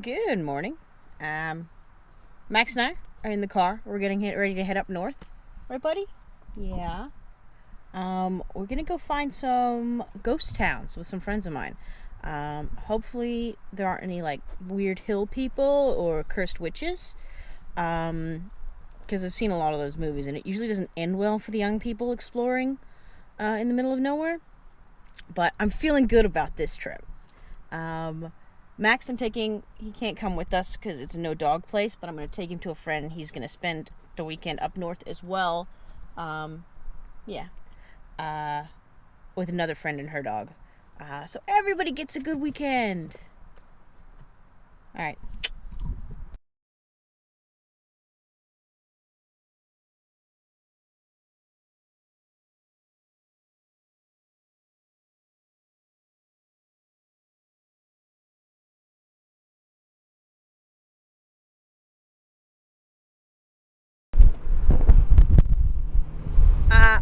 Good morning. Max and I are in the car. We're getting ready to head up north. Right, buddy? Yeah. We're gonna go find some ghost towns with some friends of mine. Hopefully there aren't any like weird hill people or cursed witches. Because I've seen a lot of those movies and it usually doesn't end well for the young people exploring in the middle of nowhere. But I'm feeling good about this trip. Max, he can't come with us because it's a no dog place, but I'm going to take him to a friend. He's going to spend the weekend up north as well. With another friend and her dog. So everybody gets a good weekend. All right.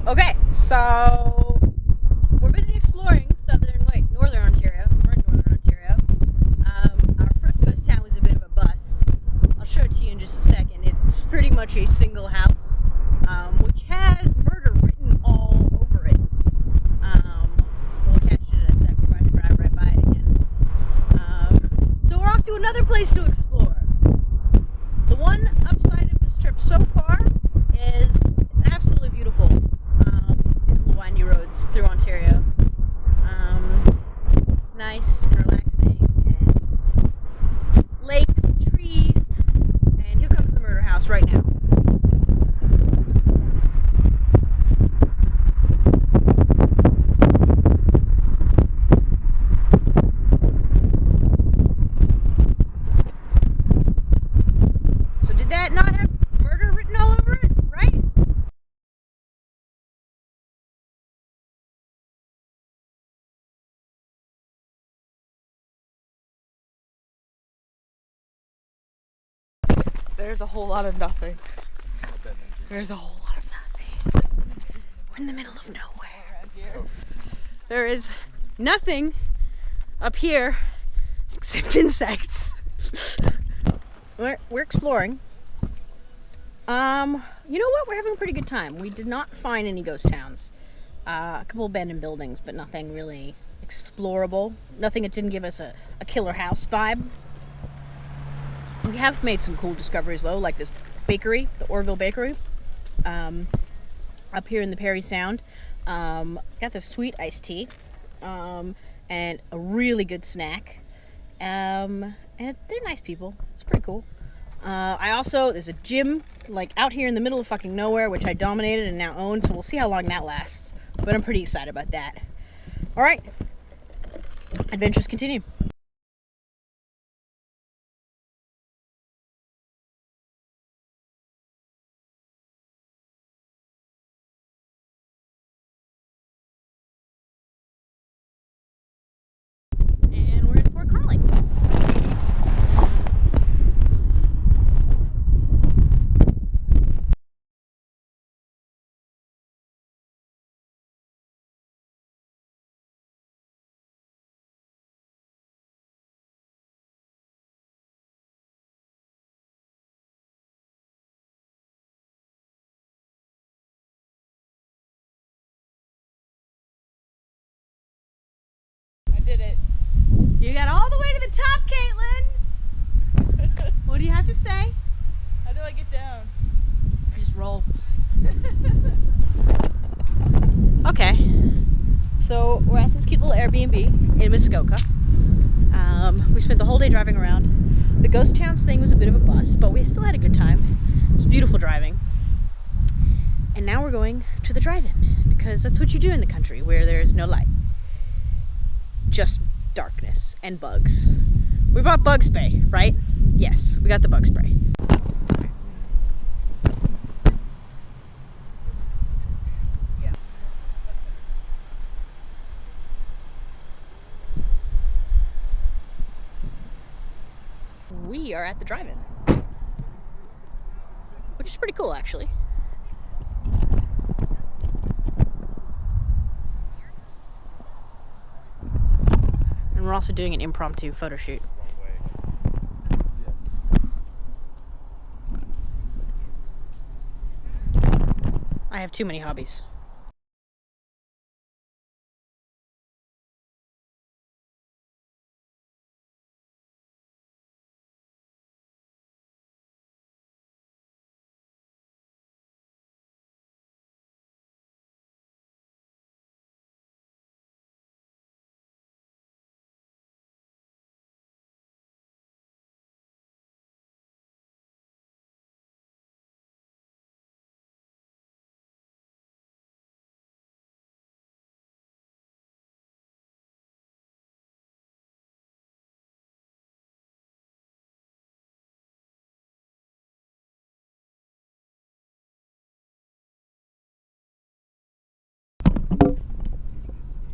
Okay, so we're busy exploring northern Ontario. We're in northern Ontario. Our first ghost town was a bit of a bust. I'll show it to you in just a second. It's pretty much a single house, which has murder written all over it. We'll catch it in a sec. We're about to drive right by it again. So we're off to another place to explore. The one upside of this trip so far is it's absolutely beautiful. These little windy roads through Ontario. Nice and relaxing, and lakes and trees. And here comes the murder house right now. So did that not have murder written all over it, right? There's a whole lot of nothing. There's a whole lot of nothing. We're in the middle of nowhere. There is nothing up here except insects. We're exploring. You know what? We're having a pretty good time. We did not find any ghost towns. A couple abandoned buildings, but nothing really explorable. Nothing that didn't give us a killer house vibe. We have made some cool discoveries though, like this bakery, the Orville Bakery, up here in the Perry Sound. Got this sweet iced tea, and a really good snack. And they're nice people. It's pretty cool. There's a gym like out here in the middle of fucking nowhere, which I dominated and now own. So we'll see how long that lasts. But I'm pretty excited about that. All right, adventures continue. And we're in Fort Carling. I did it. You got all the way to the top, Caitlin. What do you have to say? How do I get down? Just roll. Okay, so we're at this cute little Airbnb in Muskoka. We spent the whole day driving around. The ghost towns thing was a bit of a bust, but we still had a good time. It was beautiful driving. And now we're going to the drive-in, because that's what you do in the country where there's no light. Just darkness and bugs. We brought bug spray, right? Yes, we got the bug spray. Yeah. We are at the drive-in, which is pretty cool actually. And we're also doing an impromptu photo shoot. have too many hobbies.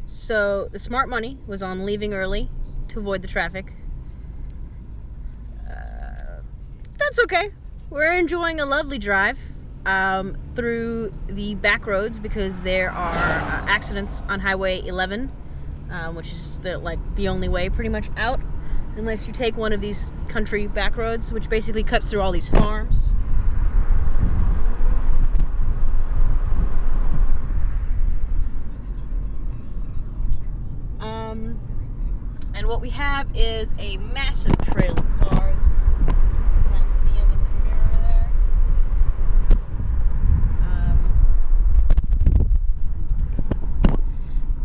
So the smart money was on leaving early to avoid the traffic. That's okay. We're enjoying a lovely drive through the back roads because there are accidents on Highway 11, which is the only way pretty much out, unless you take one of these country back roads, which basically cuts through all these farms. And what we have is a massive trail of cars. You can kind of see them in the mirror there.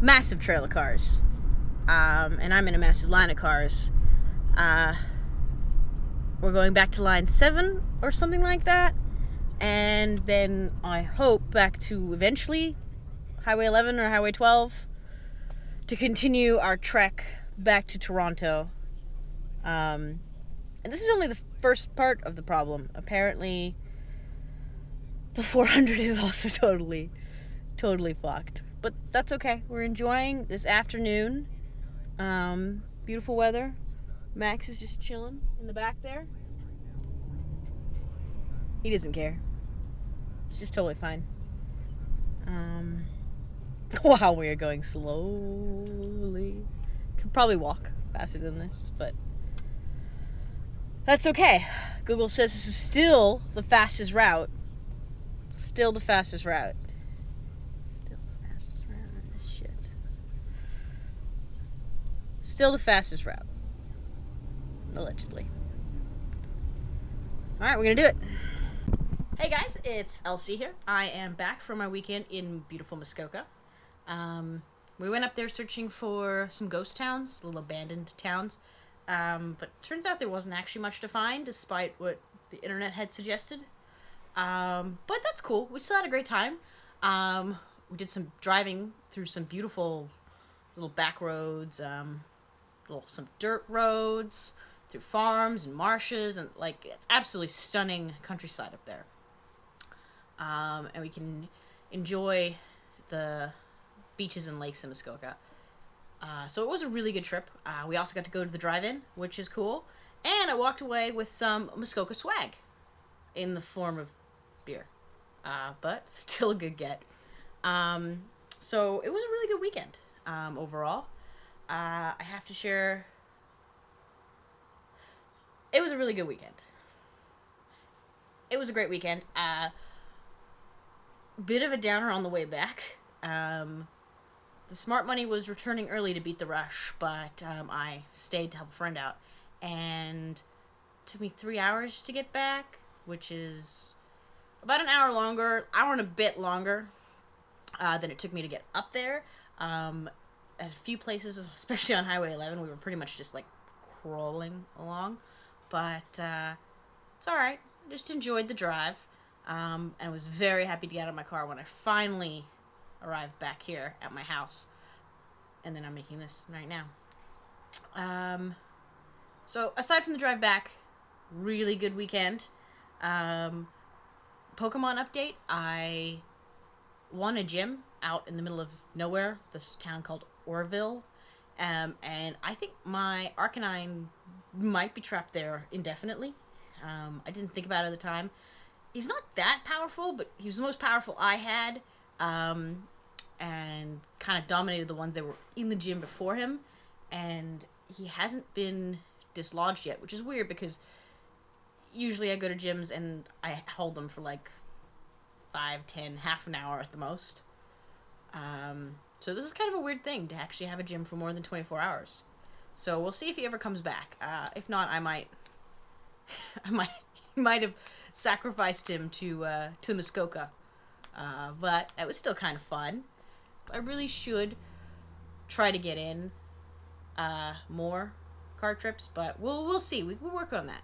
Massive trail of cars. And I'm in a massive line of cars. We're going back to line 7 or something like that. And then I hope back to eventually Highway 11 or Highway 12 to continue our trek back to Toronto. And this is only the first part of the problem. Apparently, the 400 is also totally fucked. But that's okay. We're enjoying this afternoon. Beautiful weather. Max is just chilling in the back there. He doesn't care. It's just totally fine. Wow, we are going slowly. Could probably walk faster than this, but that's okay. Google says this is still the fastest route. Still the fastest route. Still the fastest route. Shit. Still the fastest route. Allegedly. Alright, we're gonna do it. Hey guys, it's Elsie here. I am back from my weekend in beautiful Muskoka. We went up there searching for some ghost towns, little abandoned towns, but turns out there wasn't actually much to find, despite what the internet had suggested. But that's cool. We still had a great time. We did some driving through some beautiful little back roads, some dirt roads, through farms and marshes, and it's absolutely stunning countryside up there. And we can enjoy the beaches and lakes in Muskoka. So it was a really good trip. We also got to go to the drive-in, which is cool. And I walked away with some Muskoka swag in the form of beer. But still a good get. So it was a really good weekend overall. I have to share... It was a really good weekend. It was a great weekend. Bit of a downer on the way back. The smart money was returning early to beat the rush, but I stayed to help a friend out. And it took me 3 hours to get back, which is about an hour and a bit longer than it took me to get up there. At a few places, especially on Highway 11, we were pretty much just crawling along. But it's alright. Just enjoyed the drive. And I was very happy to get out of my car when I finally arrived back here at my house. And then I'm making this right now. So aside from the drive back, really good weekend. Pokemon update. I won a gym out in the middle of nowhere, this town called Orville. And I think my Arcanine might be trapped there indefinitely. I didn't think about it at the time. He's not that powerful, but he was the most powerful I had, and kind of dominated the ones that were in the gym before him, and he hasn't been dislodged yet, which is weird because usually I go to gyms and I hold them for 5, 10, half an hour at the most. So this is kind of a weird thing to actually have a gym for more than 24 hours. So we'll see if he ever comes back. If not, I might have sacrificed him to Muskoka. But it was still kind of fun. I really should try to get in more car trips, but we'll see. We'll work on that.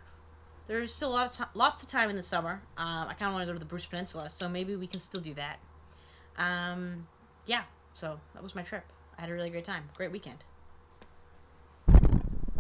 There's still lots of time in the summer. I kind of want to go to the Bruce Peninsula, so maybe we can still do that. Yeah, so that was my trip. I had a really great time. Great weekend.